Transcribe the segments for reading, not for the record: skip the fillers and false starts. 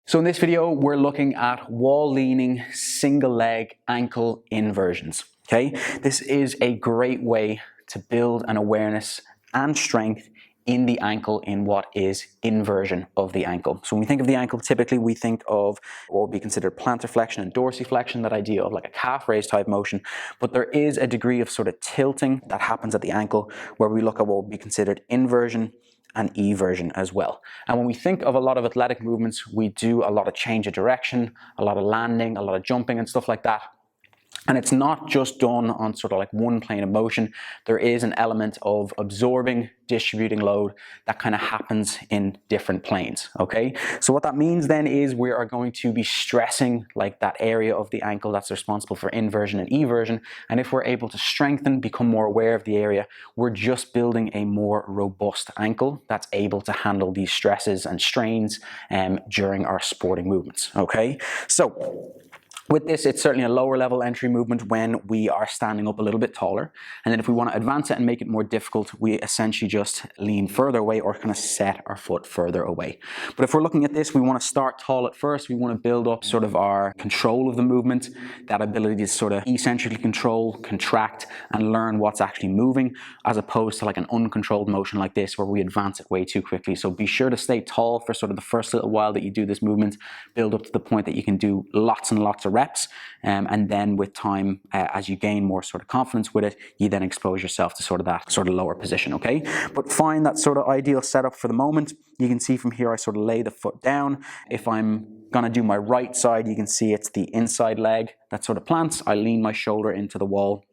So in this video, we're looking at wall leaning, single leg ankle inversions. Okay, this is a great way to build an awareness and strength in the ankle in what is inversion of the ankle. So when we think of the ankle, typically we think of what would be considered plantar flexion and dorsiflexion, that idea of like a calf raise type motion. But there is a degree of sort of tilting that happens at the ankle where we look at what would be considered inversion and eversion as well. And when we think of a lot of athletic movements, we do a lot of change of direction, a lot of landing, a lot of jumping and stuff like that. And it's not just done on sort of like one plane of motion. There is an element of absorbing, distributing load that kind of happens in different planes, okay? So what that means then is we are going to be stressing like that area of the ankle that's responsible for inversion and eversion. And if we're able to strengthen, become more aware of the area, we're just building a more robust ankle that's able to handle these stresses and strains during our sporting movements, okay? So with this, it's certainly a lower level entry movement when we are standing up a little bit taller. And then if we want to advance it and make it more difficult, we essentially just lean further away or kind of set our foot further away. But if we're looking at this, we want to start tall at first. We want to build up sort of our control of the movement, that ability to sort of eccentrically control, contract, and learn what's actually moving, as opposed to like an uncontrolled motion like this where we advance it way too quickly. So be sure to stay tall for sort of the first little while that you do this movement, build up to the point that you can do lots and lots of reps, and then with time, as you gain more sort of confidence with it, you then expose yourself to sort of that sort of lower position, okay? But find that sort of ideal setup for the moment. You can see from here I sort of lay the foot down. If I'm gonna do my right side, you can see it's the inside leg that sort of plants. I lean my shoulder into the wall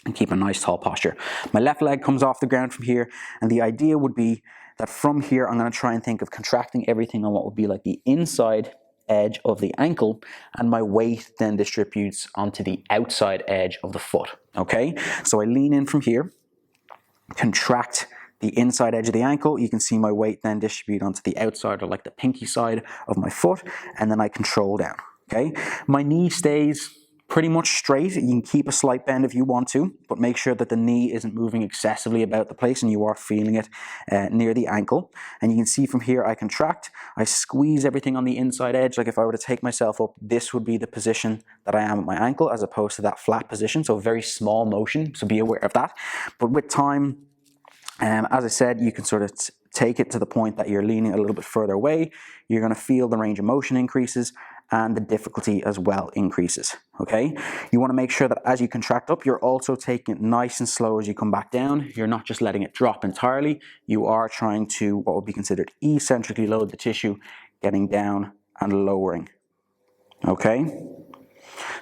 and keep a nice tall posture. My left leg comes off the ground from here, and the idea would be that from here I'm going to try and think of contracting everything on what would be like the inside edge of the ankle, and my weight then distributes onto the outside edge of the foot, okay? So I lean in from here, contract the inside edge of the ankle. You can see my weight then distribute onto the outside, or like the pinky side of my foot, and then I control down, okay? My knee stays pretty much straight. You can keep a slight bend if you want to, but make sure that the knee isn't moving excessively about the place and you are feeling it near the ankle. And you can see from here I contract, I squeeze everything on the inside edge. Like if I were to take myself up, this would be the position that I am at my ankle as opposed to that flat position. So very small motion, so be aware of that. But with time, as I said, you can sort of take it to the point that you're leaning a little bit further away. You're going to feel the range of motion increases and the difficulty as well increases, okay? You want to make sure that as you contract up, you're also taking it nice and slow as you come back down. You're not just letting it drop entirely. You are trying to, what would be considered, eccentrically load the tissue, getting down and lowering, okay?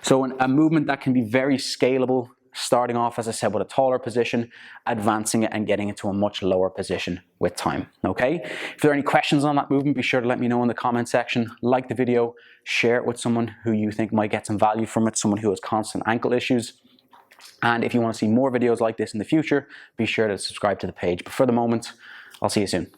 So a movement that can be very scalable, starting off, as I said, with a taller position, advancing it and getting it to a much lower position with time, okay? If there are any questions on that movement, be sure to let me know in the comment section. Like the video, share it with someone who you think might get some value from it, someone who has constant ankle issues. And if you want to see more videos like this in the future, be sure to subscribe to the page. But for the moment, I'll see you soon.